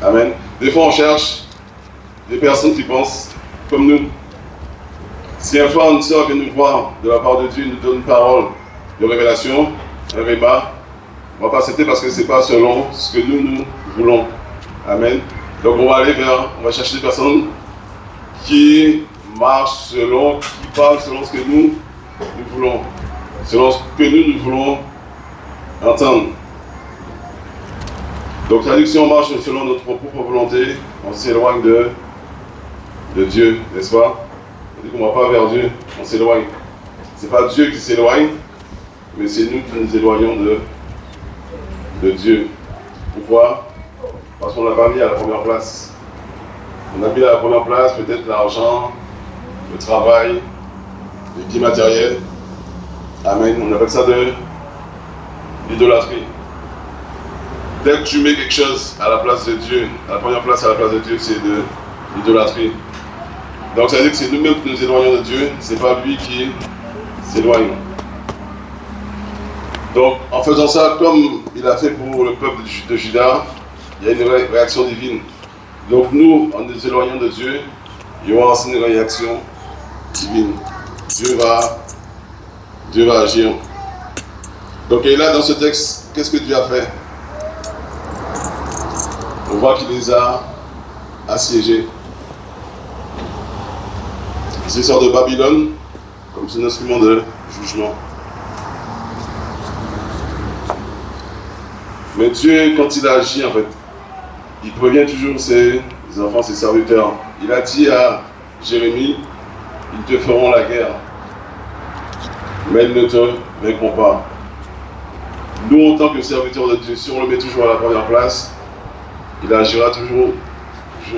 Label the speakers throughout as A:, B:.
A: Amen. Des fois, on cherche des personnes qui pensent comme nous. Si un frère ou une sœur vient nous voir de la part de Dieu, nous donne une parole de révélation, un réma, on ne va pas accepter parce que ce n'est pas selon ce que nous voulons. Amen. Donc on va chercher des personnes qui marchent selon, qui parlent selon ce que nous voulons, selon ce que nous voulons entendre. Donc ça veut dire que si on marche selon notre propre volonté, on s'éloigne de Dieu, n'est-ce pas? Ça veut dire qu'on ne va pas vers Dieu, on s'éloigne. Ce n'est pas Dieu qui s'éloigne, mais c'est nous qui nous éloignons de Dieu. Pourquoi? Parce qu'on ne l'a pas mis à la première place. On a mis à la première place peut-être l'argent, le travail, les biens matériels. Amen. On appelle ça de l'idolâtrie. Dès que tu mets quelque chose à la place de Dieu, à la première place à la place de Dieu, c'est de l'idolâtrie. Donc ça veut dire que c'est nous-mêmes qui nous éloignons de Dieu, c'est pas lui qui s'éloigne. Donc en faisant ça, comme il a fait pour le peuple de Juda, il y a une réaction divine. Donc nous, en nous éloignant de Dieu, il y aura aussi une réaction divine. Dieu va agir. Donc et là dans ce texte, qu'est-ce que Dieu a fait? On voit qu'il les a assiégés. Ils sortent de Babylone comme un instrument de jugement. Mais Dieu, quand il agit, en fait, il prévient toujours ses enfants, ses serviteurs. Il a dit à Jérémie, ils te feront la guerre, mais ils ne te vaincront pas. Nous, en tant que serviteurs de Dieu, si on le met toujours à la première place, il agira toujours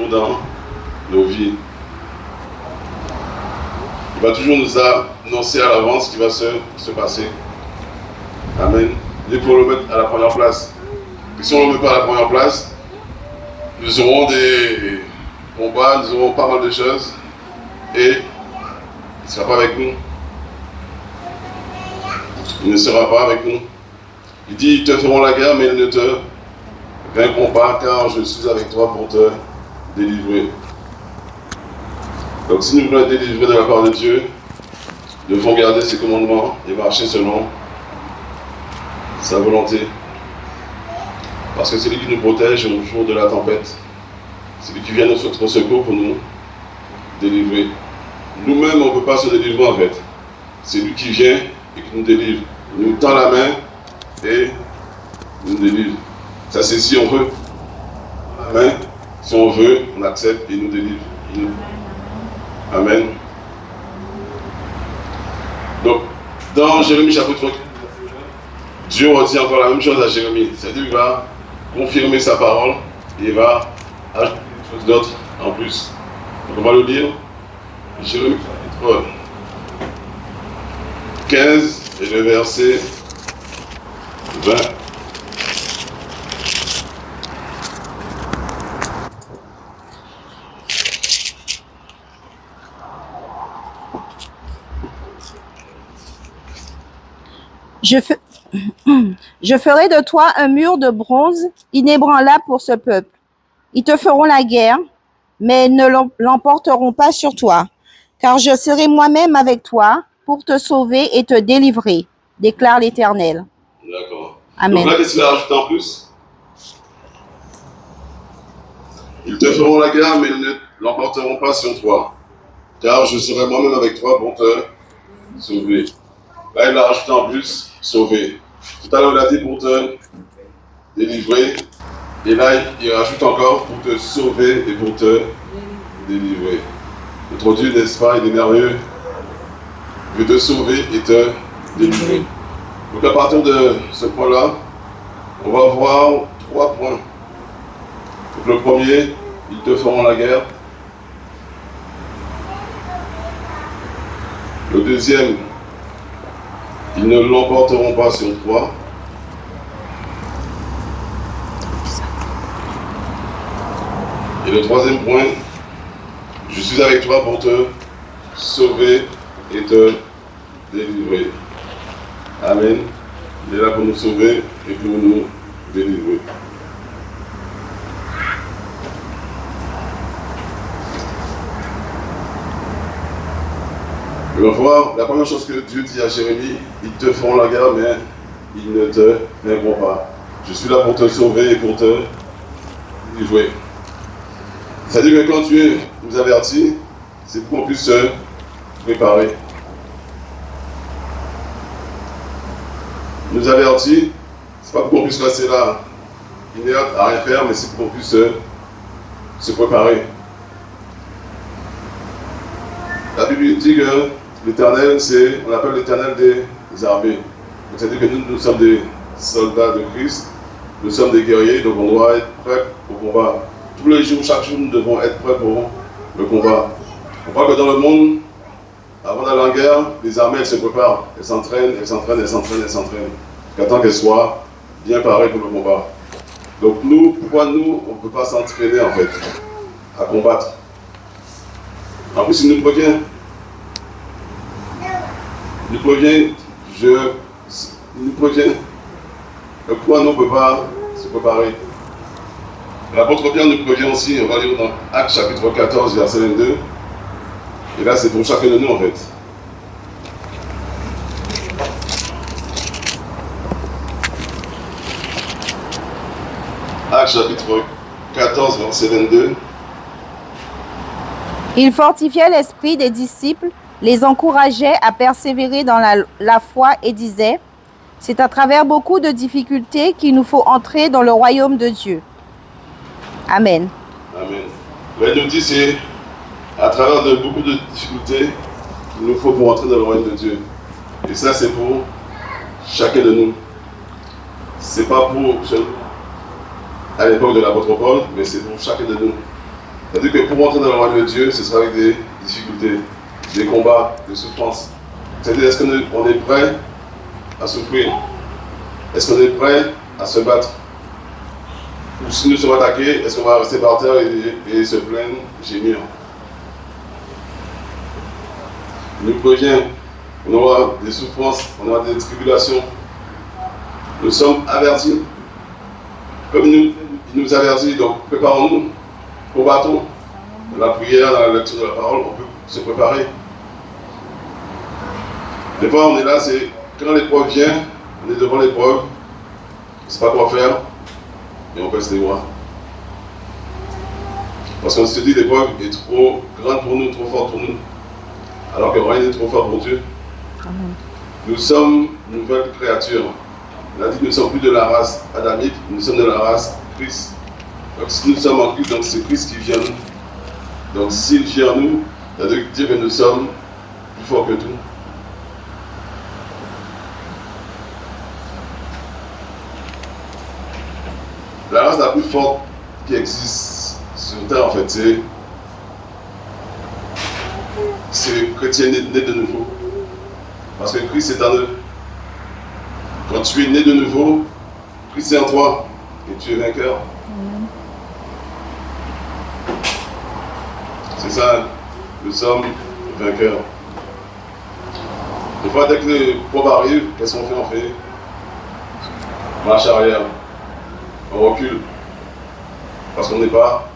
A: dans nos vies. Il va toujours nous annoncer à l'avance ce qui va se passer. Amen. Il faut le mettre à la première place. Et si on ne le met pas à la première place, nous aurons des combats, nous aurons pas mal de choses et il ne sera pas avec nous. Il ne sera pas avec nous. Il dit, ils te feront la guerre, mais ils ne te vaincront pas, car je suis avec toi pour te délivrer. Donc si nous voulons être délivrés de la part de Dieu, nous devons garder ses commandements et marcher selon sa volonté. Parce que c'est lui qui nous protège au jour de la tempête. C'est lui qui vient à notre secours pour nous délivrer. Nous-mêmes, on ne peut pas se délivrer en fait. C'est lui qui vient et qui nous délivre. Il nous tend la main et nous délivre. Ça c'est si on veut. La main, si on veut, on accepte et il nous délivre. Amen. Donc, dans Jérémie chapitre 3, Dieu redit encore la même chose à Jérémie. C'est-à-dire qu'il va confirmer sa parole et il va ajouter quelque chose d'autre en plus. Donc on va le lire. Jérémie chapitre 15 et le verset 20.
B: Je ferai de toi un mur de bronze inébranlable pour ce peuple. Ils te feront la guerre, mais ils ne l'emporteront pas sur toi, car je serai moi-même avec toi pour te sauver et te délivrer, déclare l'Éternel.
A: D'accord.
B: Amen.
A: Donc là, qu'est-ce qu'il a rajouté en plus? Ils te feront la guerre, mais ils ne l'emporteront pas sur toi, car je serai moi-même avec toi pour te sauver. Là, il a rajouté en plus, sauver. Tout à l'heure, il a dit pour te délivrer. Et là, il rajoute encore pour te sauver et pour te délivrer. Notre Dieu, n'est-ce pas, il est merveilleux. Il veut te sauver et te délivrer. Donc à partir de ce point-là, on va voir 3 points. Donc le premier, ils te feront la guerre. Le deuxième, ils ne l'emporteront pas sur toi. Et le troisième point, je suis avec toi pour te sauver et te délivrer. Amen. Il est là pour nous sauver et pour nous délivrer. Et bien, voir, la première chose que Dieu dit à Jérémie, ils te feront la guerre, mais ils ne te vaincront pas. Je suis là pour te sauver et pour te jouer. C'est-à-dire que quand Dieu nous avertit, c'est pour qu'on puisse se préparer. Il nous avertit, c'est pas pour qu'on puisse rester là, inerte, à rien faire, mais c'est pour qu'on puisse se préparer. La Bible dit que l'Éternel, on appelle l'Éternel des armées. C'est-à-dire que nous sommes des soldats de Christ, nous sommes des guerriers, donc on doit être prêts au combat. Tous les jours, chaque jour, nous devons être prêts pour le combat. On voit que dans le monde, avant d'aller en guerre, les armées, elles se préparent. Elles s'entraînent, elles s'entraînent, elles s'entraînent, elles s'entraînent. Jusqu'à temps qu'elles soient bien parées pour le combat. Donc nous, pourquoi nous, on ne peut pas s'entraîner en fait à combattre? En plus, il nous prévient. Il nous prévient, pourquoi nous, on ne peut pas se préparer? L'apôtre Pierre nous prévient aussi, on va lire dans Actes chapitre 14, verset 22. Et là, c'est pour chacun de nous en fait. Actes chapitre 14, verset 22.
B: Il fortifiait l'esprit des disciples, les encourageait à persévérer dans la foi et disait, c'est à travers beaucoup de difficultés qu'il nous faut entrer dans le royaume de Dieu. Amen.
A: Amen. Là, il nous dit, c'est à travers de beaucoup de difficultés qu'il nous faut pour entrer dans le royaume de Dieu. Et ça, c'est pour chacun de nous. C'est pas pour à l'époque de l'apôtre Paul, mais c'est pour chacun de nous. C'est-à-dire que pour entrer dans le royaume de Dieu, ce sera avec des difficultés, des combats, des souffrances. C'est-à-dire, est-ce qu'on est prêt à souffrir? Est-ce qu'on est prêt à se battre? Ou si nous sommes attaqués, est-ce qu'on va rester par terre et se plaindre, gémir? Il nous prévient, on aura des souffrances, on aura des tribulations. Nous sommes avertis. Comme il nous avertit, donc préparons-nous, combattons. Dans la prière, dans la lecture de la parole, on peut se préparer. Des fois, on est là, c'est quand l'épreuve vient, on est devant l'épreuve, on ne sait pas quoi faire, et on baisse les bras. Parce qu'on se dit l'épreuve est trop grande pour nous, trop forte pour nous, alors que rien n'est trop fort pour Dieu. Amen. Nous sommes une nouvelle créature. On a dit que nous ne sommes plus de la race adamique, nous sommes de la race Christ. Donc si nous sommes en Christ, donc c'est Christ qui vient en nous. Donc s'il vient en nous, ça veut dire que nous sommes plus forts que tout. La race la plus forte qui existe sur Terre, en fait, c'est les chrétiens nés de nouveau. Parce que Christ est en eux. Quand tu es né de nouveau, Christ est en toi et tu es vainqueur. C'est ça, nous sommes vainqueurs. Des fois, dès que les pauvres arrivent, qu'est-ce qu'on fait? On fait marche arrière. On recule. Parce qu'on n'est pas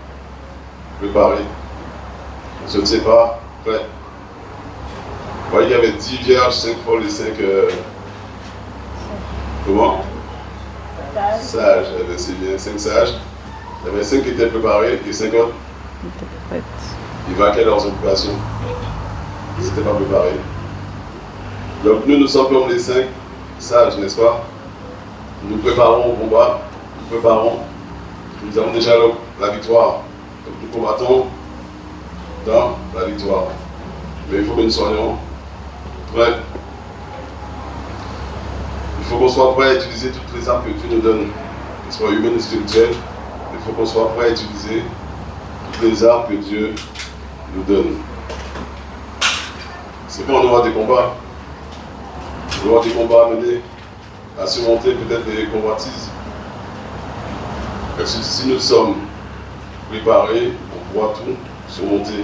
A: préparé. On ne sait pas prêt. Vous voyez, il y avait 10 vierges, 5 folles et 5... Comment? Sages. C'est bien, 5 sages. Il y avait 5 qui étaient préparés et 5 autres. Ils vaquaient leurs occupations. Ils n'étaient pas préparés. Donc nous sommes comme les 5 sages, n'est-ce pas? Nous préparons au combat, nous préparons. Nous avons déjà la victoire. Donc nous combattons dans la victoire. Mais il faut que nous soyons prêts. Il faut qu'on soit prêt à utiliser toutes les armes que Dieu nous donne, qu'elles soient humaines ou spirituelles. Il faut qu'on soit prêt à utiliser toutes les armes que Dieu nous donne. C'est quand on aura des combats. On aura des combats à mener, à surmonter peut-être des convoitises. Parce que si nous sommes préparés, on pourra tout surmonter.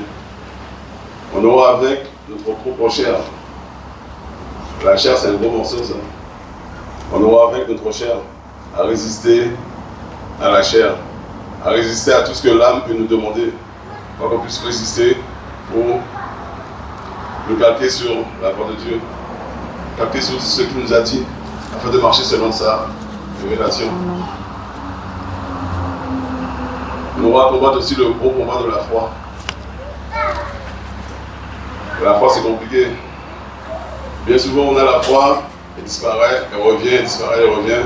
A: On aura avec notre propre chair. La chair, c'est un gros morceau, ça. On aura avec notre chair à résister à la chair, à résister à tout ce que l'âme peut nous demander, pour qu'on puisse résister pour de calquer sur la parole de Dieu, calquer sur ce qu'il nous a dit, afin de marcher selon sa révélation. On va combattre aussi le gros combat de la foi. La foi, c'est compliqué. Bien souvent, on a la foi, elle disparaît, elle revient, elle disparaît, elle revient.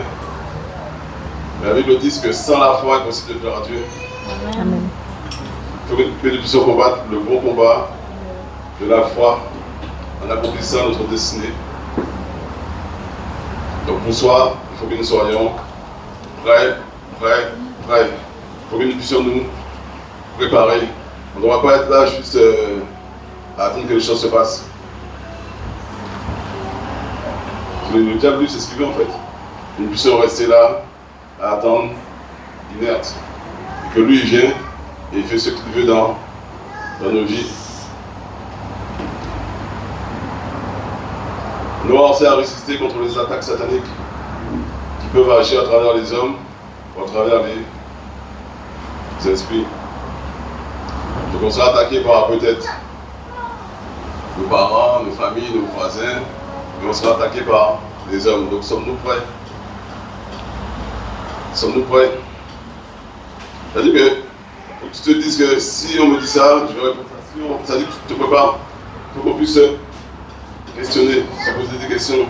A: Mais la Bible dit que sans la foi, il est possible de plaire à Dieu.
B: Amen.
A: Il faut que nous puissions combattre le gros combat de la foi en accomplissant notre destinée. Donc pour soi, il faut que nous soyons prêts. Il faut que nous puissions nous préparer. On ne doit pas être là juste à attendre que les choses se passent. Le diable, lui, c'est ce qu'il veut en fait. Nous puissions rester là, à attendre, inerte. Et que lui, il vient et il fait ce qu'il veut dans nos vies. On doit aussi à résister contre les attaques sataniques qui peuvent agir à travers les hommes ou à travers les esprits. Donc on sera attaqué par peut-être nos parents, nos familles, nos voisins, mais on sera attaqué par les hommes. Donc sommes-nous prêts? Sommes-nous prêts? C'est-à-dire que tu te dises que si on me dit ça, je vais répondre ça. Ça dit que tu te prépares. Il faut qu'on puisse se questionner, se poser des questions.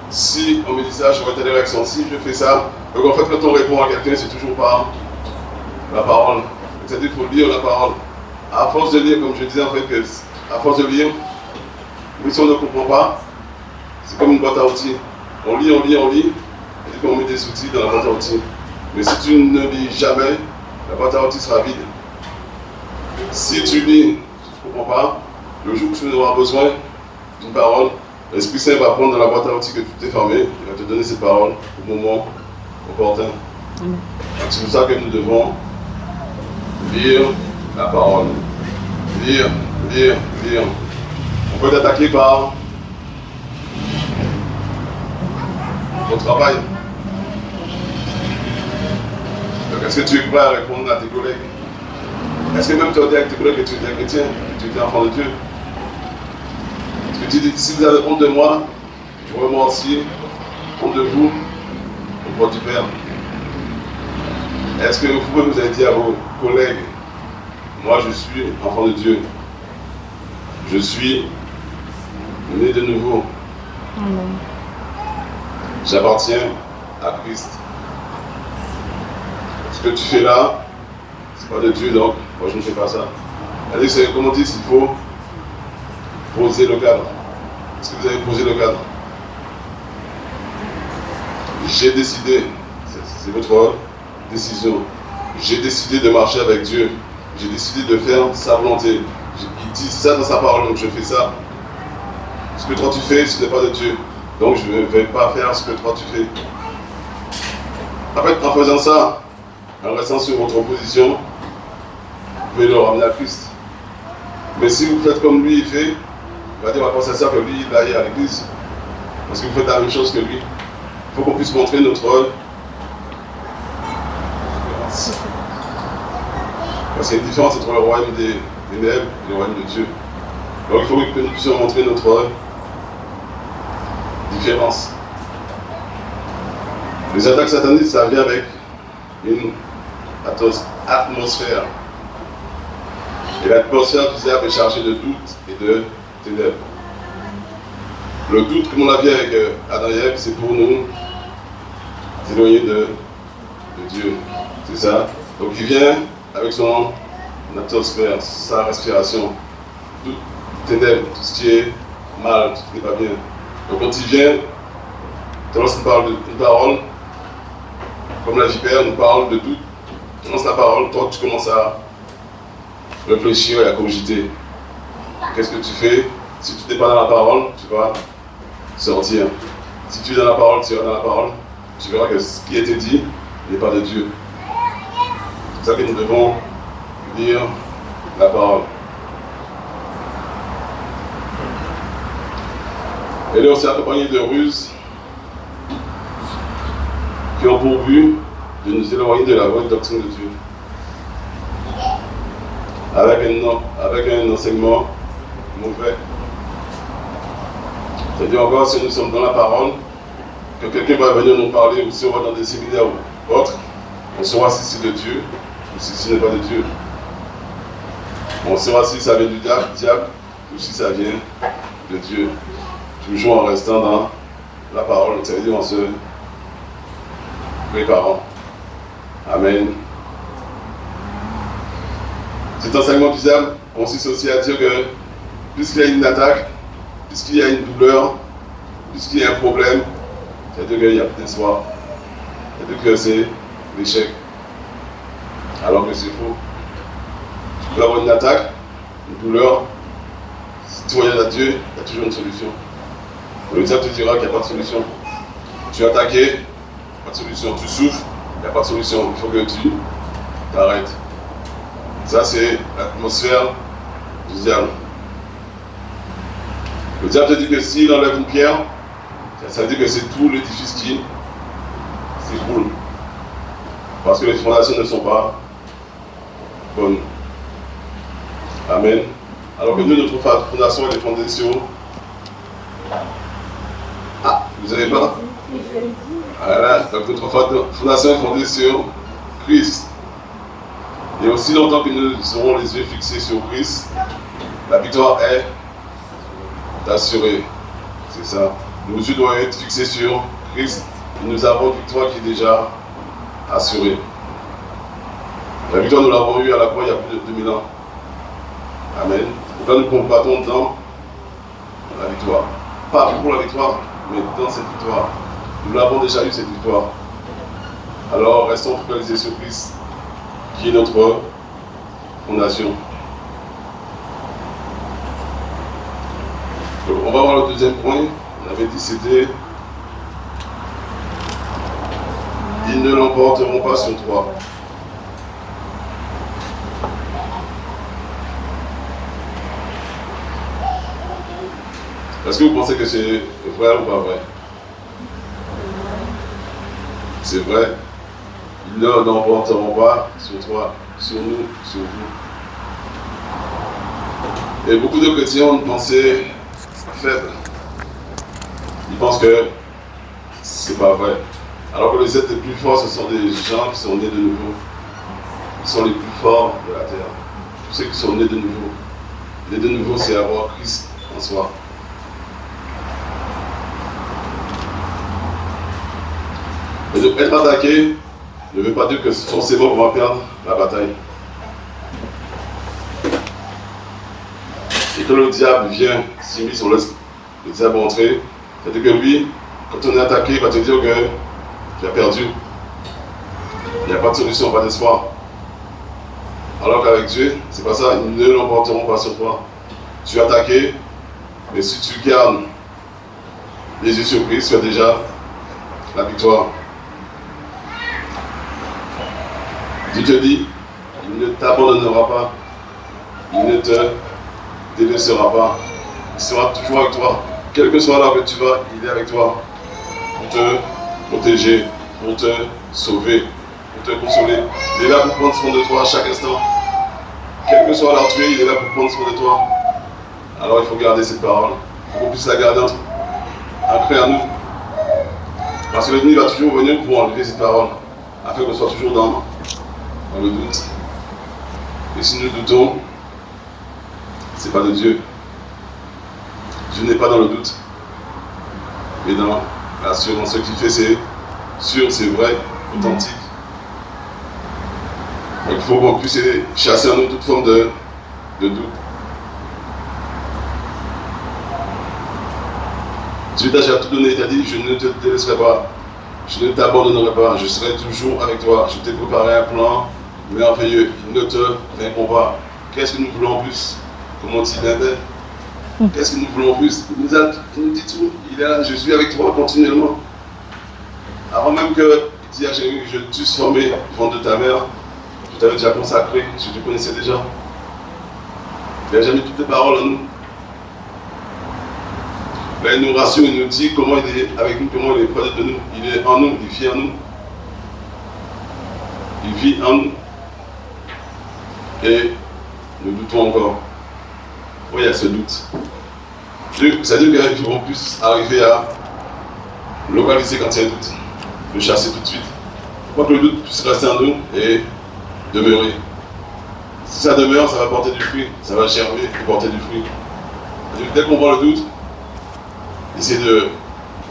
A: Si on me dit ça, j'aurai telle réaction. Si je fais ça, donc en fait quand on répond à quelqu'un, c'est toujours par la parole. C'est-à-dire qu'il faut lire la parole. À force de lire, comme je disais en fait, que à force de lire, mais si on ne comprend pas, c'est comme une boîte à outils. On lit, et puis on met des outils dans la boîte à outils. Mais si tu ne lis jamais, la boîte à outils sera vide. Si tu lis, tu ne comprends pas, le jour où tu auras besoin d'une parole, l'Esprit Saint va prendre dans la boîte à outils que tu t'es fermée, il va te donner cette parole au moment opportun. C'est pour ça que nous devons lire la parole. Lire. On peut être attaqué par ton travail. Donc est-ce que tu es prêt à répondre à tes collègues? Est-ce que même tu as dit avec tes collègues que tu étais chrétien, que tu étais enfant de Dieu? Est-ce que tu dis, si vous avez honte de moi, je vous remercie, honte de vous, au droit du Père? Est-ce que vous avez dit à vos collègues, moi je suis enfant de Dieu, je suis né de nouveau, j'appartiens à Christ. Ce que tu fais là, c'est pas de Dieu, donc moi je ne fais pas ça. C'est-à-dire, comme on dit, il faut poser le cadre. Est-ce que vous avez posé le cadre? J'ai décidé, c'est votre décision. J'ai décidé de marcher avec Dieu. J'ai décidé de faire sa volonté. Il dit ça dans sa parole, donc je fais ça. Ce que toi tu fais, ce n'est pas de Dieu. Donc je ne vais pas faire ce que toi tu fais. En fait, en faisant ça, en restant sur votre position, vous pouvez le ramener à Christ. Mais si vous faites comme lui il fait, il va dire à quoi ça sert que lui il aille à l'église. Parce que vous faites la même chose que lui. Il faut qu'on puisse montrer notre différence. Parce qu'il y a une différence entre le royaume des ténèbres et le royaume de Dieu. Donc il faut que nous puissions montrer notre différence. Les attaques sataniques, ça vient avec une atmosphère. Et l'atmosphère du diable est chargée de doute et de ténèbres. Le doute, comme on l'a vu avec Adam et Ève, c'est pour nous éloigner de Dieu. C'est ça. Donc il vient avec son atmosphère, sa respiration. Doute, ténèbres, tout ce qui est mal, tout ce qui n'est pas bien. Donc quand il vient, lorsqu'on parle d'une parole, comme la vipère nous parle de doute, tu commences la parole, toi tu commences à réfléchir et à cogiter. Qu'est-ce que tu fais? Si tu n'es pas dans la parole, tu vas sortir. Si tu es dans la parole, tu iras dans la parole, tu verras que ce qui a été dit n'est pas de Dieu. C'est ça que nous devons lire la parole. Elle est aussi accompagnée de ruses qui ont pour but de nous éloigner de la vraie doctrine de Dieu. Avec un enseignement mauvais. C'est-à-dire encore, si nous sommes dans la parole, que quelqu'un va venir nous parler, ou si on va dans des séminaires ou autres, on saura si c'est de Dieu, ou si ce n'est pas de Dieu. On saura si ça vient du diable, ou si ça vient de Dieu. Toujours en restant dans la parole, ça veut dire en se préparant. Amen. Cet enseignement du diable consiste aussi à dire que puisqu'il y a une attaque, puisqu'il y a une douleur, puisqu'il y a un problème, c'est-à-dire qu'il y a peut-être d'espoir, c'est-à-dire que c'est l'échec. Alors que c'est faux. Tu peux avoir une attaque, une douleur, si tu regardes à Dieu, il y a toujours une solution. Le diable te dira qu'il n'y a pas de solution. Tu es attaqué, pas de solution. Tu souffres, il n'y a pas de solution. Il faut que tu t'arrêtes. Ça, c'est l'atmosphère du diable. Le diable te dit que s'il enlève une pierre, ça veut dire que c'est tout l'édifice qui s'écroule. Parce que les fondations ne sont pas bonnes. Amen. Alors que nous, notre fondation, elle est fondée sur... Ah, vous n'avez pas? Voilà, donc notre fondation est fondée sur Christ. Et aussi longtemps que nous aurons les yeux fixés sur Christ, la victoire est assurée. C'est ça. Nos yeux doivent être fixés sur Christ. Et nous avons une victoire qui est déjà assurée. La victoire, nous l'avons eue à la croix il y a plus de 2000 ans. Amen. Pourquoi nous combattons dans la victoire? Pas pour la victoire, mais dans cette victoire. Nous l'avons déjà eu, cette victoire. Alors, restons focalisés sur Christ, qui est notre fondation. Donc, on va voir le deuxième point. On avait dit c'était ils ne l'emporteront pas sur toi. Est-ce que vous pensez que c'est vrai ou pas vrai? C'est vrai. Ils ne l'emporteront pas sur toi, sur nous, sur vous. Et beaucoup de chrétiens ont une pensée faible. Ils pensent que c'est pas vrai. Alors que les êtres les plus forts, ce sont des gens qui sont nés de nouveau. Ils sont les plus forts de la terre. Tous ceux qui sont nés de nouveau. Nés de nouveau, c'est avoir Christ en soi. Et donc, être attaqué ne veut pas dire que forcément on va perdre la bataille. Et quand le diable vient s'immiscer, on laisse le diable entrer, c'est-à-dire que lui, quand on est attaqué, il va te dire que tu as perdu. Il n'y a pas de solution, pas d'espoir. Alors qu'avec Dieu, c'est pas ça, ils ne l'emporteront pas sur toi. Tu es attaqué, mais si tu gardes les yeux sur Christ, tu as déjà la victoire. Dieu te dit, il ne t'abandonnera pas, il ne te délaissera pas, il sera toujours avec toi. Quel que soit là où tu vas, il est avec toi pour te protéger, pour te sauver, pour te consoler. Il est là pour prendre soin de toi à chaque instant. Quel que soit là où tu es, il est là pour prendre soin de toi. Alors il faut garder cette parole, il faut qu'on puisse la garder ancrée en nous. Parce que l'ennemi va toujours venir pour enlever cette parole, afin qu'on soit toujours dans le doute. Et si nous doutons, c'est pas de Dieu. Dieu n'est pas dans le doute, mais dans l'assurance. Ce qu'il fait, c'est sûr, c'est vrai, authentique. Donc, il faut qu'on puisse chasser en nous toute forme de doute. Dieu t'a déjà tout donné, il t'a dit, je ne te délaisserai pas, je ne t'abandonnerai pas, je serai toujours avec toi, je t'ai préparé un plan merveilleux, ils ne te vaincront pas. Qu'est-ce que nous voulons en plus? Comment dit Bindel? Qu'est-ce que nous voulons en plus? Il nous dit tout, il est là, je suis avec toi continuellement. Avant même que il dit à Jérémie, je t'eusse formé du ventre de ta mère, je t'avais déjà consacré, je te connaissais déjà. Il a déjà mis toutes les paroles en nous. Là, il nous rassure, il nous dit comment il est avec nous, comment il est près de nous. Il est en nous, il vit en nous. Il vit en nous. Et nous doutons encore. Oui, il y a ce doute. C'est-à-dire qu'ils vont plus arriver à localiser quand il y a un doute, le chasser tout de suite. Pour que le doute puisse rester en nous et demeurer. Si ça demeure, ça va porter du fruit, ça va germer et porter du fruit. Dès qu'on voit le doute, essayer de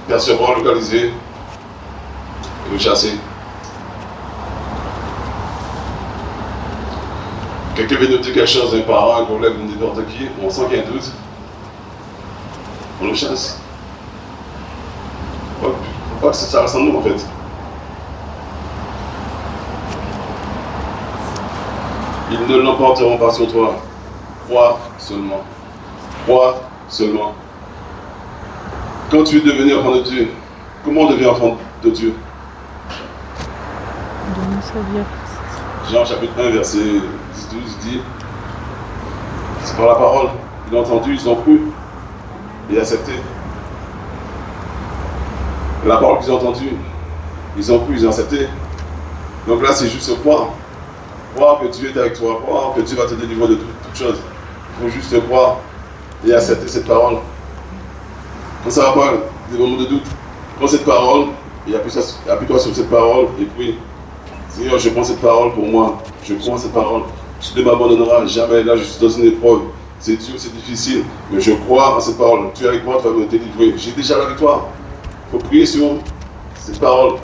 A: percevoir, localiser et le chasser. Quelqu'un vient noter quelque chose d'un parent, un collègue, n'importe qui, on sent qu'il y a un doute, on le chasse. Faut pas que ça reste en nous en fait. Ils ne l'emporteront pas sur toi. Crois seulement. Crois seulement. Quand tu es devenu enfant de Dieu, comment on devient enfant de Dieu? Jean chapitre 1, verset 10-12 dit, c'est par la parole, ils l'ont entendu, ils ont cru et accepté. La parole qu'ils ont entendue, ils ont cru, ils ont accepté. Donc là, c'est juste croire. Croire que Dieu est avec toi, croire que Dieu va te délivrer de toutes choses. Il faut juste croire et accepter cette parole. Quand ça va pas, des moments de doute, prends cette parole et appuie-toi sur cette parole et prie. Seigneur, je prends cette parole pour moi. Je prends cette parole. Tu ne m'abandonneras jamais. Là, je suis dans une épreuve. C'est dur, c'est difficile. Mais je crois en cette parole. Tu es avec moi, tu vas me délivrer. J'ai déjà la victoire. Il faut prier sur cette parole.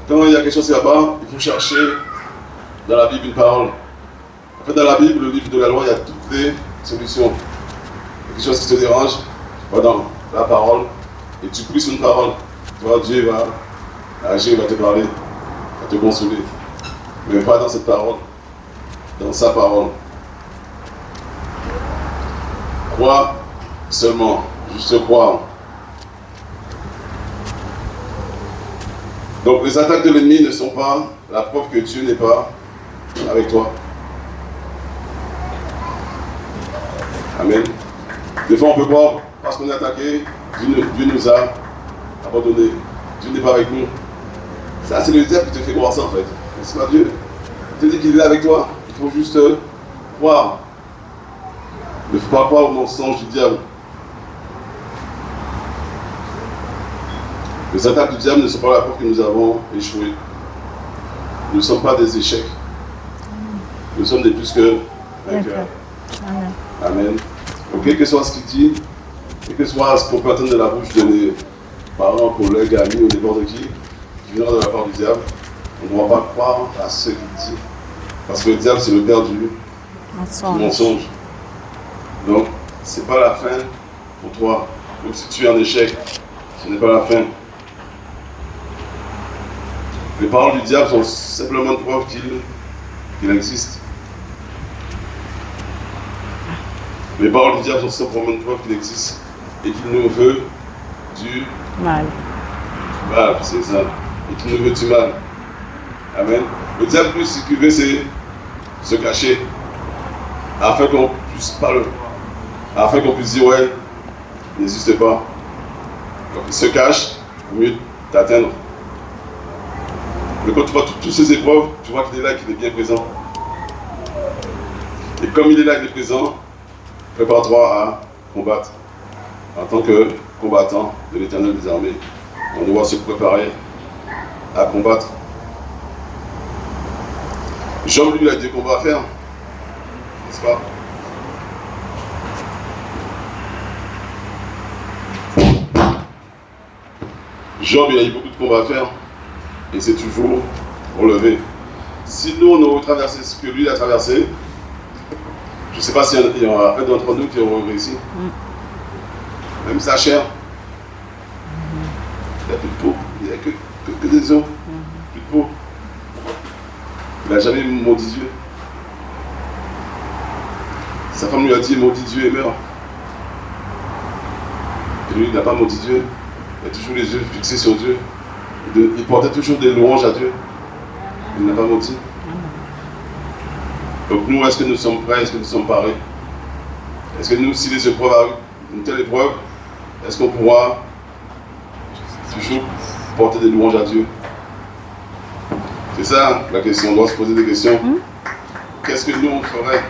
A: Quand il y a quelque chose qui ne va pas, il faut chercher dans la Bible une parole. En fait, dans la Bible, le livre de la loi, il y a toutes les solutions. Il y a quelque chose qui te dérange, tu vas dans la parole et tu pries sur une parole. Tu vois, Dieu va agir, va te parler, va te consoler. Mais pas dans cette parole, dans sa parole. Crois seulement, juste croire. Donc les attaques de l'ennemi ne sont pas la preuve que Dieu n'est pas avec toi. Amen. Des fois on peut croire, parce qu'on est attaqué, Dieu nous a abandonnés. Dieu n'est pas avec nous. Ça c'est le diable qui te fait croire ça en fait. Mais c'est pas Dieu. Il te dit qu'il est avec toi. Il faut juste croire. Il ne faut pas croire au mensonge du diable. Les attaques du diable ne sont pas la preuve que nous avons échoué. Nous ne sommes pas des échecs. Nous sommes des plus que vainqueurs.
B: Amen.
A: Amen. Donc, quel que soit ce qu'il dit, quel que soit ce qu'on peut entendre de la bouche de mes parents, collègues, amis ou n'importe qui viendra de la part du diable, on ne doit pas croire à ce qu'il dit. Parce que le diable, c'est le père du mensonge. Donc, ce n'est pas la fin pour toi. Donc, si tu es en échec, ce n'est pas la fin. Les paroles du diable sont simplement une preuve qu'il existe. Les paroles du diable sont simplement une preuve qu'il existe et qu'il nous veut du
B: Mal.
A: mal, c'est ça. Et qu'il nous veut du mal. Amen. Le diable, plus ce qu'il veut, c'est se cacher afin qu'on puisse pas le voir, afin qu'on puisse dire ouais, il n'existe pas. Donc il se cache pour mieux t'atteindre. Mais quand tu vois toutes ces épreuves, tu vois qu'il est là, qu'il est bien présent. Et comme il est là, qu'il est présent, prépare-toi à combattre. En tant que combattant de l'Éternel des armées, on doit se préparer à combattre. Job, lui, il a des combats à faire, n'est-ce pas? Job, il a eu beaucoup de combats à faire. Et c'est toujours relevé. Si nous, on aurait traversé ce que lui a traversé, je ne sais pas s'il y en a un d'entre nous qui aurait réussi. Même sa chair. Il n'a plus de peau. Il n'y a que des os. Plus de peau. Il n'a jamais maudit Dieu. Sa femme lui a dit maudit Dieu et meurt. Et lui, il n'a pas maudit Dieu. Il a toujours les yeux fixés sur Dieu. Il portait toujours des louanges à Dieu. Il n'a pas menti. Donc nous, est-ce que nous sommes prêts? Est-ce que nous sommes parés? Est-ce que nous, si les épreuves arrivent, une telle épreuve, est-ce qu'on pourra toujours porter des louanges à Dieu? C'est ça la question. On doit se poser des questions. Qu'est-ce que nous, on ferait?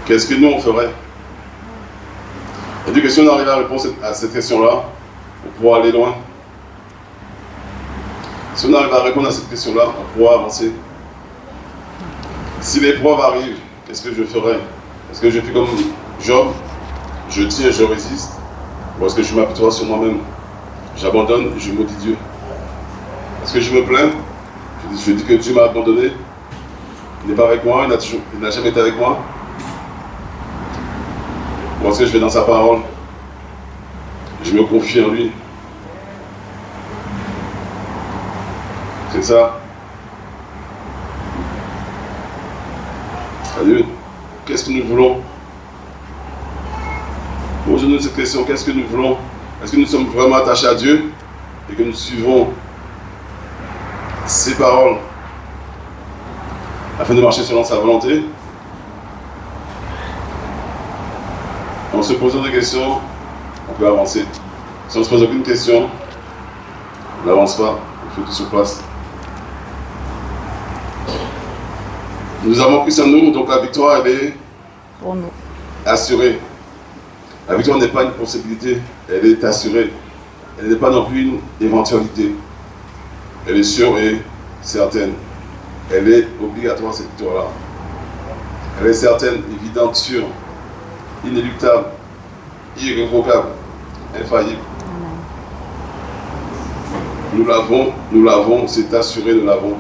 A: qu'est-ce que nous on ferait? Et que si on arrive à répondre à cette question-là, on pourra aller loin. Si on arrive à répondre à cette question-là, on pourra avancer. Si l'épreuve arrive, qu'est-ce que je ferai? Est-ce que je fais comme Job? Je tiens, je résiste? Ou est-ce que je m'apitoie sur moi-même? J'abandonne, je maudis Dieu. Est-ce que je me plains? Je dis que Dieu m'a abandonné. Il n'est pas avec moi, il n'a jamais été avec moi. Ou est-ce que je vais dans sa parole? Je me confie en lui. C'est ça. Salut. Qu'est-ce que nous voulons? Posons-nous cette question, qu'est-ce que nous voulons? Est-ce que nous sommes vraiment attachés à Dieu et que nous suivons ses paroles afin de marcher selon sa volonté? En se posant des questions, on peut avancer. Si on ne se pose aucune question, on n'avance pas, il faut tout sur place. Nous avons Christ en nous, donc la victoire, elle est
B: Pour nous.
A: assurée. La victoire n'est pas une possibilité, elle est assurée. Elle n'est pas non plus une éventualité. Elle est sûre et certaine. Elle est obligatoire, cette victoire-là. Elle est certaine, évidente, sûre, inéluctable, irrévocable, infaillible. Nous l'avons, c'est assuré, nous l'avons.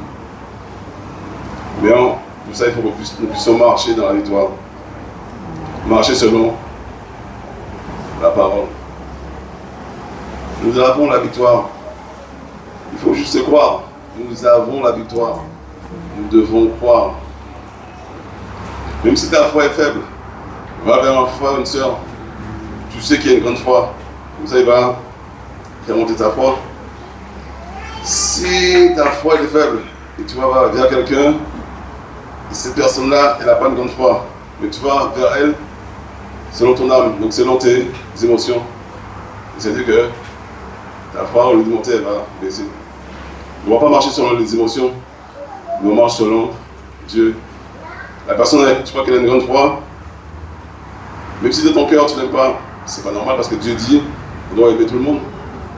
A: Mais pour ça, il faut que nous puissions marcher dans la victoire. Marcher selon la parole. Nous avons la victoire. Il faut juste croire. Nous avons la victoire. Nous devons croire. Même si ta foi est faible, va vers un frère, une soeur. Tu sais qu'il y a une grande foi. Comme ça, il va faire monter ta foi. Si ta foi est faible et tu vas vers quelqu'un, et cette personne-là, elle n'a pas une grande foi, mais tu vas vers elle selon ton âme, donc selon tes émotions. C'est-à-dire que ta foi, au lieu de monter, elle va baisser. On ne va pas marcher selon les émotions, mais on marche selon Dieu. La personne, tu crois qu'elle a une grande foi, même si dans ton cœur tu n'aimes pas, c'est pas normal parce que Dieu dit on doit aimer tout le monde.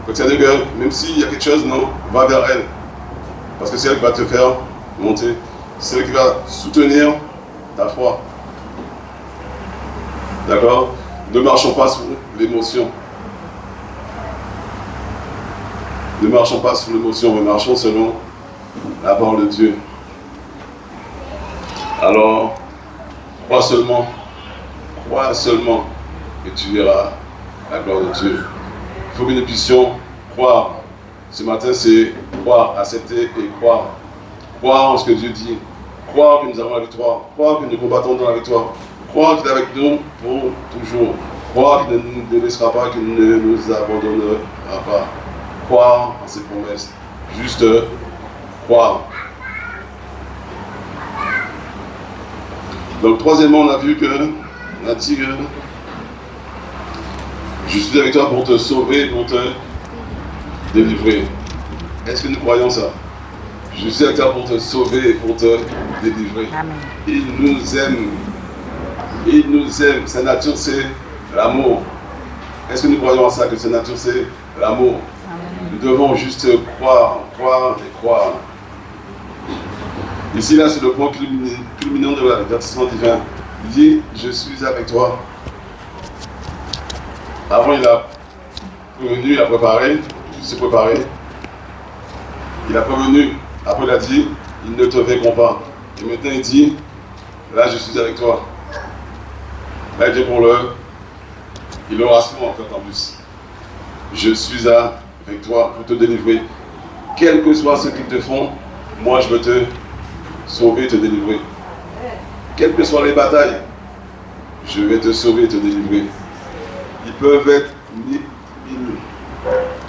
A: Donc c'est-à-dire que même s'il y a quelque chose, non, va vers elle. Parce que c'est elle qui va te faire monter. C'est elle qui va soutenir ta foi. D'accord? Ne marchons pas sous l'émotion. Ne marchons pas sous l'émotion, mais marchons selon la parole de Dieu. Alors, crois seulement et tu verras la gloire de Dieu. Il faut que nous puissions croire. Ce matin, c'est croire, accepter et croire. Croire en ce que Dieu dit. Croire que nous avons la victoire. Croire que nous combattons dans la victoire. Croire qu'il est avec nous pour toujours. Croire qu'il ne nous délaissera pas, qu'il ne nous abandonnera pas. Croire en ses promesses. Juste croire. Donc, troisièmement, on a vu que, on a dit que je suis avec toi pour te sauver, pour te délivrer. Est-ce que nous croyons ça? Je suis avec toi pour te sauver et pour te délivrer.
B: Amen.
A: Il nous aime. Il nous aime. Sa nature, c'est l'amour. Est-ce que nous croyons à ça, que sa nature, c'est l'amour? Nous devons juste croire, croire et croire. Ici, là, c'est le point culminant de l'avertissement divin. Il dit, je suis avec toi. Avant, il a prévenu, il a préparé, il s'est préparé. Il a prévenu, après il a dit, ils ne te verront pas. Et maintenant il dit, là je suis avec toi. Là il dit pour il le rassure en fait en plus. Je suis avec toi pour te délivrer. Quel que soit ce qu'ils te font, moi je veux te sauver et te délivrer. Quelles que soient les batailles, je vais te sauver et te délivrer. Ils peuvent être mille.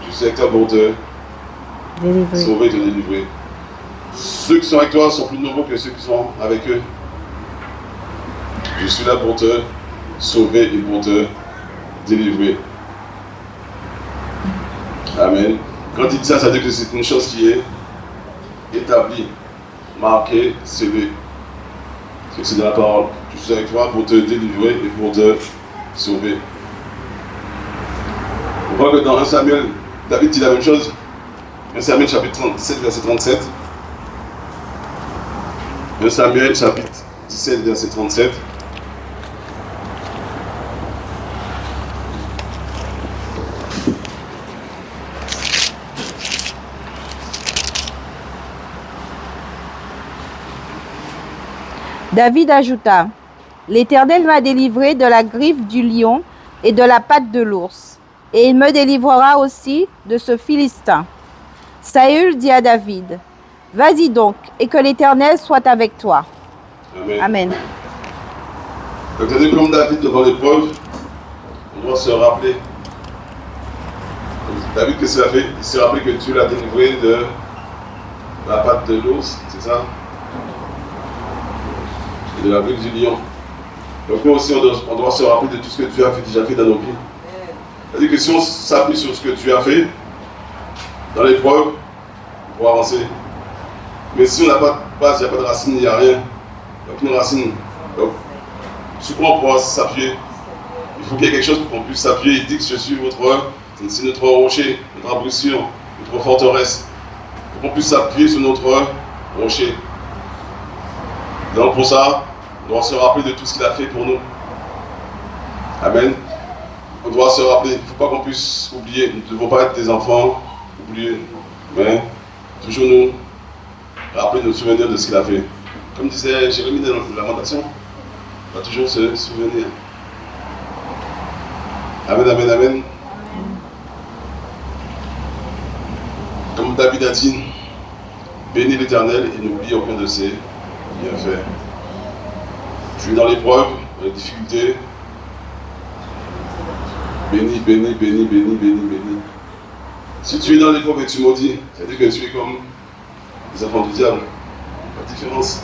A: Je suis avec toi pour te sauver et te délivrer. Ceux qui sont avec toi sont plus nombreux que ceux qui sont avec eux. Je suis là pour te sauver et pour te délivrer. Amen. Quand il dit ça, ça veut dire que c'est une chose qui est établie, marquée, scellée. C'est dans la parole. Je suis avec toi pour te délivrer et pour te sauver. On voit que dans 1 Samuel, David dit la même chose. 1 Samuel chapitre 17, verset 37. 1 Samuel chapitre 17, verset 37.
B: David ajouta, l'Éternel m'a délivré de la griffe du lion et de la patte de l'ours, et il me délivrera aussi de ce Philistin. Saül dit à David, vas-y donc, et que l'Éternel soit avec toi.
A: Amen.
B: Amen.
A: Donc, c'est comme David devant l'épreuve, on doit se rappeler. David, qu'est-ce qu'il a fait? Il s'est rappelé que Dieu l'a délivré de la patte de l'ours, c'est ça? Et de la griffe du lion. Donc nous aussi, on doit se rappeler de tout ce que Dieu a déjà fait dans nos vies. C'est-à-dire que si on s'appuie sur ce que tu as fait, dans l'épreuve, on pourra avancer. Mais si on n'a pas de base, il n'y a pas de racine, il n'y a rien. Donc une racine. Donc, souvent on pourra s'appuyer. Il faut qu'il y ait quelque chose pour qu'on puisse s'appuyer. Il dit que je suis c'est notre rocher, notre abreuvoir, notre forteresse. Il faut qu'on puisse s'appuyer sur notre rocher. Donc pour ça, on doit se rappeler de tout ce qu'il a fait pour nous. Amen. On doit se rappeler, il ne faut pas qu'on puisse oublier. Nous ne devons pas être des enfants oubliés, mais toujours nous rappeler nos souvenirs de ce qu'il a fait. Comme disait Jérémie dans la Lamentation, on va toujours se souvenir. Amen, amen, amen. Comme David a dit, bénis l'Éternel et n'oublie aucun de ses bienfaits. Tu es dans l'épreuve, dans les difficultés. Bénis, bénis, bénis, bénis, bénis, bénis. Si tu es dans l'épreuve et tu maudis, c'est-à-dire que tu es comme les enfants du diable. Pas de différence.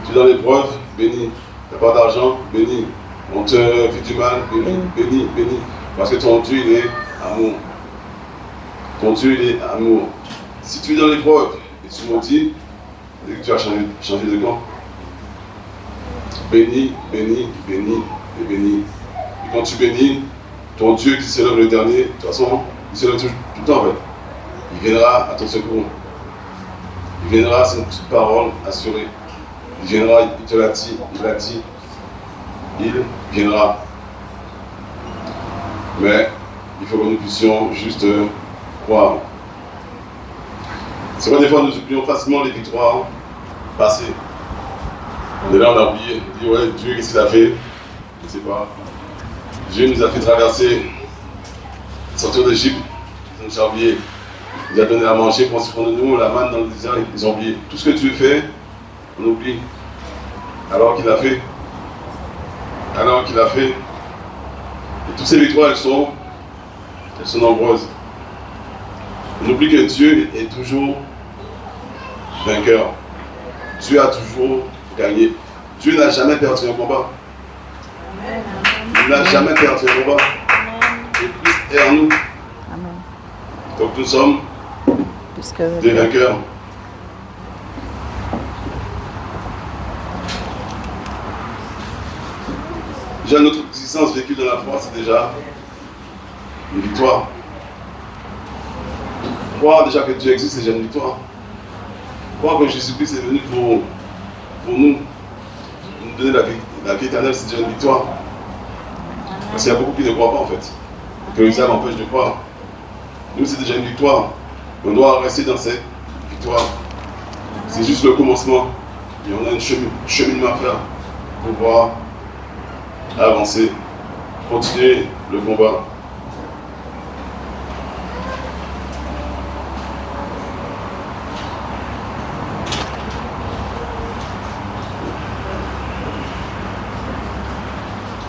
A: Tu es dans l'épreuve, bénis. Tu n'as pas d'argent, bénis. On te fait du mal, bénis, bénis, bénis. Parce que ton Dieu, il est amour. Ton Dieu, il est amour. Si tu es dans l'épreuve et tu maudis, c'est-à-dire que tu as changé de camp. Bénis, bénis, bénis et bénis. Et quand tu bénis, ton Dieu qui s'élève le dernier, de toute façon, il s'élève tout le temps en fait. Il viendra à ton secours. Il viendra, c'est une petite parole assurée. Il viendra, il te l'a dit, il l'a dit. Il viendra. Mais il faut que nous puissions juste croire. C'est vrai, des fois nous oublions facilement les victoires passées. On est là, on a oublié. On dit, ouais, Dieu, qu'est-ce qu'il a fait? Je ne sais pas. Dieu nous a fait traverser, sortir d'Égypte, ils ont déjà oublié. Il nous a donné à manger, pour de nous, la manne dans le désert, ils ont oublié. Tout ce que Dieu fait, on oublie. Alors qu'il a fait. Alors qu'il a fait. Et toutes ces victoires, elles sont nombreuses. On oublie que Dieu est toujours vainqueur. Dieu a toujours gagné. Dieu n'a jamais perdu un combat. Il n'a jamais perdu un combat. Et Christ est en nous.
B: Amen.
A: Donc nous sommes des vainqueurs. Déjà notre existence vécue dans la foi, c'est déjà une victoire. Croire déjà que Dieu existe, c'est déjà une victoire. Croire que Jésus-Christ est venu pour nous donner la vie éternelle, c'est déjà une victoire. Parce qu'il y a beaucoup qui ne croient pas en fait. Que l'examen empêche de croire. Nous, c'est déjà une victoire. On doit rester dans cette victoire. C'est juste le commencement. Et on a un cheminement à faire pour pouvoir avancer, continuer le combat.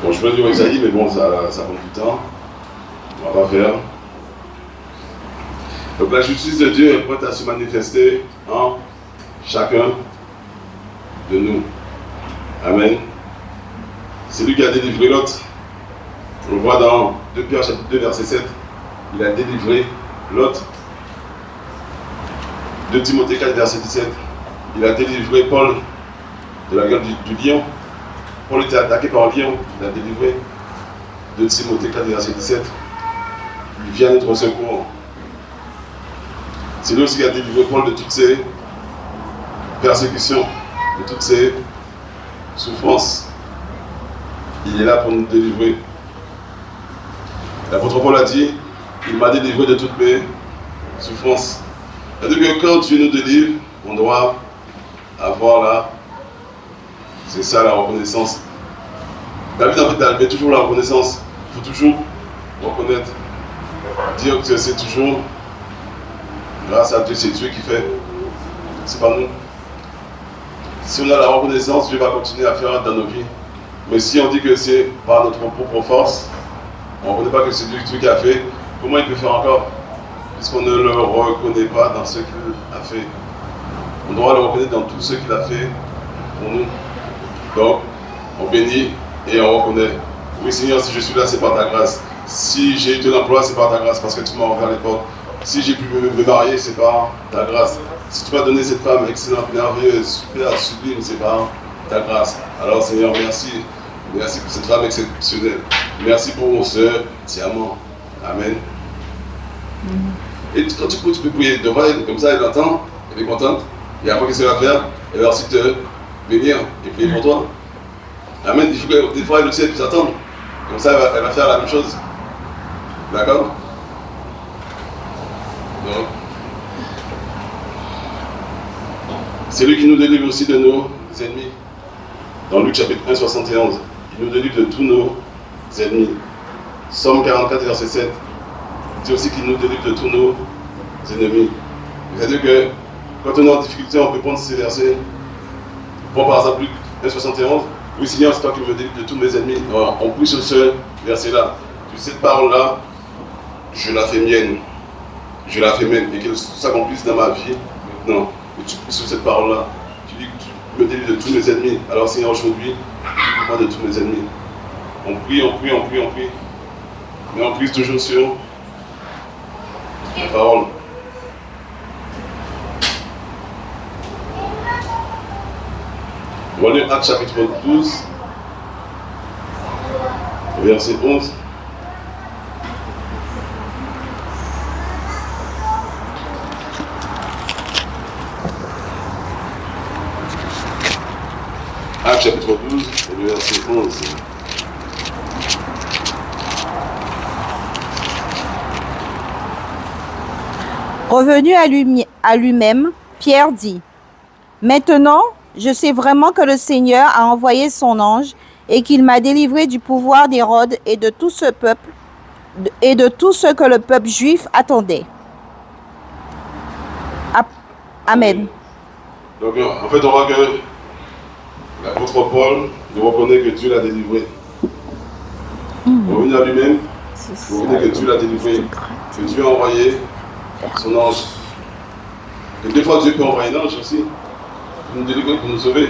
A: Bon, je peux dire Isaïe, mais bon, ça prend du temps. On va pas faire. Donc la justice de Dieu est prête à se manifester en chacun de nous. Amen. C'est lui qui a délivré Lot. On le voit dans 2 Pierre chapitre 2 verset 7. Il a délivré Lot. 2 Timothée 4 verset 17. Il a délivré Paul de la gueule du lion. Paul était attaqué par un lion, il a délivré. 2 Timothée 4, verset 17. Il vient à notre secours. C'est lui aussi qui a délivré Paul de toutes ses persécutions, de toutes ses souffrances. Il est là pour nous délivrer. L'apôtre Paul a dit, il m'a délivré de toutes mes souffrances. C'est-à-dire que quand Dieu nous délivre, on doit avoir là, c'est ça la reconnaissance. David en fait a levé toujours la reconnaissance. Il faut toujours reconnaître, dire que c'est toujours grâce à Dieu, c'est Dieu qui fait, c'est pas nous. Si on a la reconnaissance, Dieu va continuer à faire dans nos vies. Mais si on dit que c'est par notre propre force, on ne reconnaît pas que c'est Dieu qui a fait, comment il peut faire encore? Puisqu'on ne le reconnaît pas dans ce qu'il a fait. On doit le reconnaître dans tout ce qu'il a fait pour nous. Donc, on bénit et on reconnaît. Oui Seigneur, si je suis là, c'est par ta grâce. Si j'ai eu ton emploi, c'est par ta grâce, parce que tu m'as ouvert les portes. Si j'ai pu me marier, c'est par ta grâce. Si tu m'as donné cette femme excellente, merveilleuse, super, sublime, c'est par ta grâce. Alors Seigneur, merci. Merci pour cette femme exceptionnelle. Merci pour mon soeur, diamant. Amen. Et quand tu peux prier devant elle, comme ça, elle entend, elle est contente. Et après, qu'est-ce qu'elle va faire? Elle va ensuite te bénir et prier pour toi. Amen. Il faut que des fois, elle aussi, elle puisse attendre. Comme ça, elle va faire la même chose. D'accord? Donc, c'est lui qui nous délivre aussi de nos ennemis. Dans Luc chapitre 1, 71, il nous délivre de tous nos ennemis. Somme 44, verset 7. C'est aussi qu'il nous délivre de tous nos ennemis. C'est-à-dire que quand on est en difficulté, on peut prendre ces versets. Bon, par exemple, Luc 1, 71. Oui, Seigneur, c'est toi qui me délivre de tous mes ennemis. Alors, on prie sur ce verset-là. Cette parole-là, je la fais mienne. Je la fais mienne. Et que tout s'accomplisse dans ma vie maintenant. Et tu pries sur cette parole-là. Tu dis que tu me délivres de tous mes ennemis. Alors, Seigneur, aujourd'hui, délivre-moi de tous mes ennemis. On prie, on prie, on prie, on prie. Mais on prie toujours sur la parole. On va lire Actes chapitre 12, verset 11. Actes chapitre 12, et le verset 11.
B: Revenu à lui-même, Pierre dit, « Maintenant, je sais vraiment que le Seigneur a envoyé son ange et qu'il m'a délivré du pouvoir d'Hérode et de tout ce peuple et de tout ce que le peuple juif attendait. » Amen.
A: Donc, en fait, on voit que l'apôtre Paul nous reconnaît que Dieu l'a délivré. Revenu à lui-même, il reconnaît que Dieu l'a délivré, que Dieu a envoyé son ange. Et des fois, Dieu peut envoyer un ange aussi, pour nous délivrer, pour nous sauver.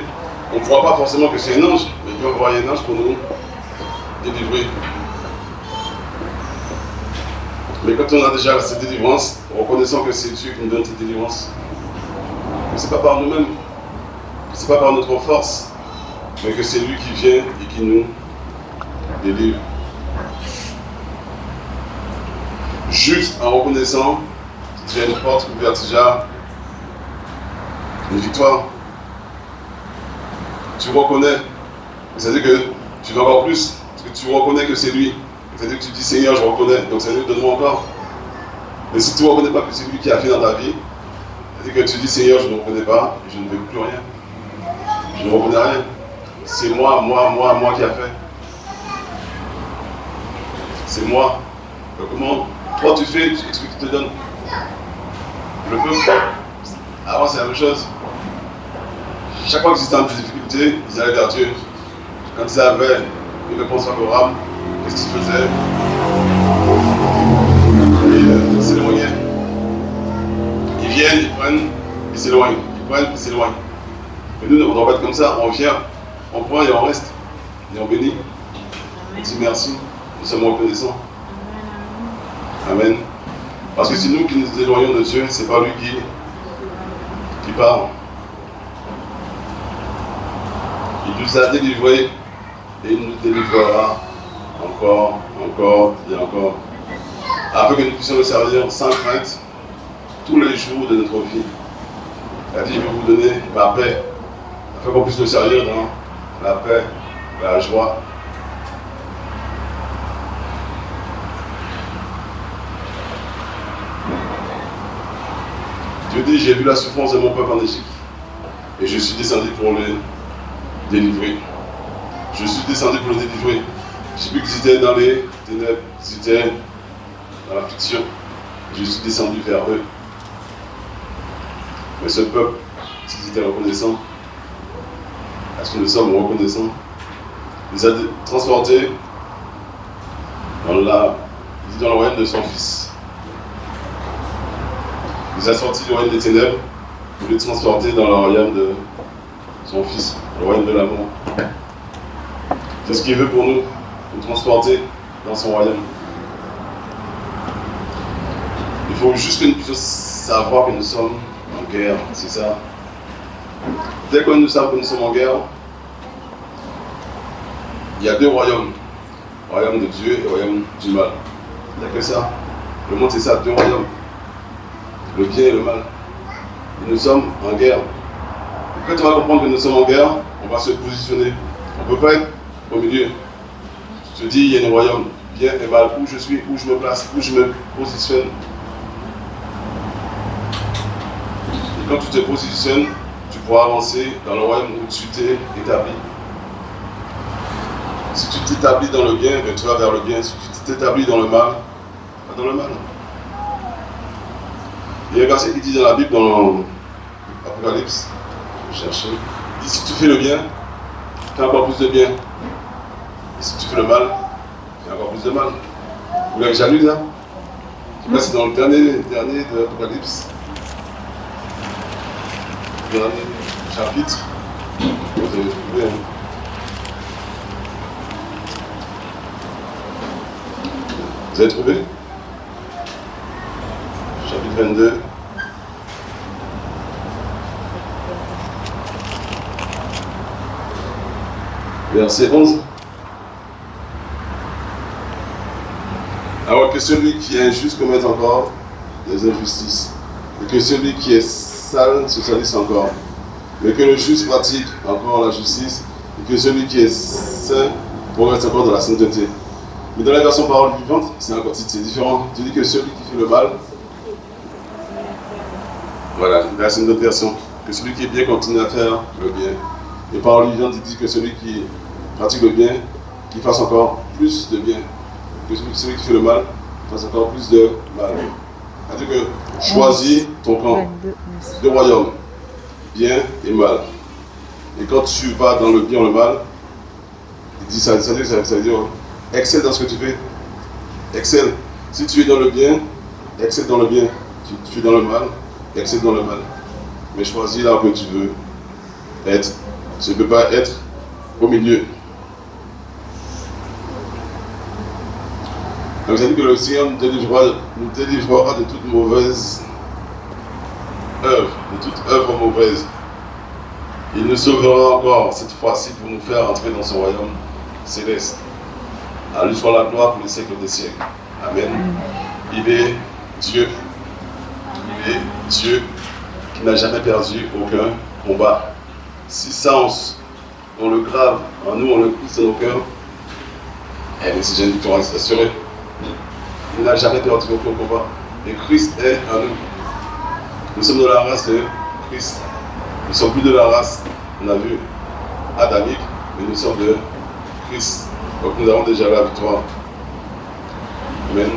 A: On ne croit pas forcément que c'est un ange, mais Dieu envoie un ange pour nous délivrer. Mais quand on a déjà cette délivrance, reconnaissant que c'est Dieu qui nous donne cette délivrance, que ce n'est pas par nous-mêmes, que ce n'est pas par notre force, mais que c'est lui qui vient et qui nous délivre. Juste en reconnaissant, c'est déjà une porte ouverte, déjà une victoire. Tu reconnais, c'est-à-dire que tu veux encore plus, parce que tu reconnais que c'est lui. C'est-à-dire que tu dis Seigneur, je reconnais, donc Seigneur, donne-moi encore. Mais si tu ne reconnais pas que c'est lui qui a fait dans ta vie, c'est-à-dire que tu dis Seigneur, je ne reconnais pas, je ne veux plus rien. Je ne reconnais rien. C'est moi qui a fait. C'est moi. Donc comment toi tu fais, tu expliques, tu te donnes. Le peuple, avant c'est la même chose. Chaque fois qu'ils étaient en difficulté, ils allaient vers Dieu. Quand ils avaient une réponse favorable, qu'est-ce qu'ils faisaient? Ils s'éloignaient. Ils viennent, ils prennent, ils s'éloignent. Ils prennent, ils s'éloignent. Mais nous, on ne doit pas être comme ça. On vient, on prend et on reste. Et on bénit. On dit merci. Nous sommes reconnaissants. Amen. Parce que c'est nous qui nous éloignons de Dieu, c'est pas lui qui parle. Il nous a délivrés et il nous délivrera encore et encore, afin que nous puissions le servir sans crainte tous les jours de notre vie. Il a dit, je vais vous donner ma paix, afin qu'on puisse le servir dans la paix, la joie. Dieu dit, j'ai vu la souffrance de mon peuple en Égypte, et je suis descendu pour le délivrer. Je suis descendu pour le délivrer. J'ai vu qu'ils étaient dans les ténèbres, qu'ils étaient dans la fiction. Je suis descendu vers eux. Mais ce peuple, s'ils étaient reconnaissants, est-ce que nous sommes reconnaissants? Il les a transportés dans le royaume de son fils. Il les a sortis du royaume des ténèbres pour les transporter dans le royaume de son fils, le royaume de l'amour. C'est ce qu'il veut pour nous transporter dans son royaume. Il faut juste que nous puissions savoir que nous sommes en guerre, c'est ça. Dès que nous savons que nous sommes en guerre, il y a deux royaumes. Le royaume de Dieu et le royaume du mal. Il n'y a que ça. Le monde c'est ça, deux royaumes. Le bien et le mal. Et nous sommes en guerre. Et quand tu vas comprendre que nous sommes en guerre, on va se positionner. On ne peut pas être au milieu. Je te dis, il y a un royaume, bien et mal, où je suis, où je me place, où je me positionne. Et quand tu te positionnes, tu pourras avancer dans le royaume où tu t'es établi. Si tu t'établis dans le bien, tu vas vers le bien. Si tu t'établis dans le mal, va dans le mal. Il y a un verset qui dit dans la Bible, dans l'Apocalypse, je cherche, il dit si tu fais le bien, tu as encore plus de bien. Et si tu fais le mal, il y a encore plus de mal. Vous l'avez déjà lu, ça? Là, c'est dans le dernier de l'Apocalypse. Dernier chapitre. Vous avez trouvé. Hein. Vous avez trouvé? Chapitre 22. Verset 11. Alors que celui qui est injuste commette encore des injustices, et que celui qui est sale se salisse encore, mais que le juste pratique encore la justice, et que celui qui est saint progresse encore dans la sainteté. Mais dans la version parole vivante, c'est différent. Tu dis que celui qui fait le mal, voilà, là c'est une autre version, que celui qui est bien continue à faire le bien. Et parole vivante, il dit que celui qui pratique le bien, qu'il fasse encore plus de bien. Que celui qui fait le mal fasse encore plus de mal. C'est-à-dire que choisis ton camp, deux royaumes, bien et mal. Et quand tu vas dans le bien ou le mal, il dit ça veut dire excelle dans ce que tu fais. Excelle. Si tu es dans le bien, excelle dans le bien. Si tu es dans le mal, excelle dans le mal. Mais choisis là où tu veux être. Tu ne peux pas être au milieu. Donc, j'ai dit que le Seigneur nous délivrera de toute mauvaise œuvre, de toute œuvre mauvaise. Il nous sauvera encore, cette fois-ci, pour nous faire entrer dans son royaume céleste. À lui soit la gloire pour les siècles des siècles. Amen. Il est Dieu. Il est Dieu qui n'a jamais perdu aucun combat. Si ça, on le grave en nous, on le pousse dans nos cœurs, eh bien, c'est une victoire assurée. Il n'a jamais perdu aucun combat. Et Christ est en nous. Nous sommes de la race de Christ. Nous ne sommes plus de la race, on a vu, adamique, mais nous sommes de Christ. Donc nous avons déjà la victoire. Amen.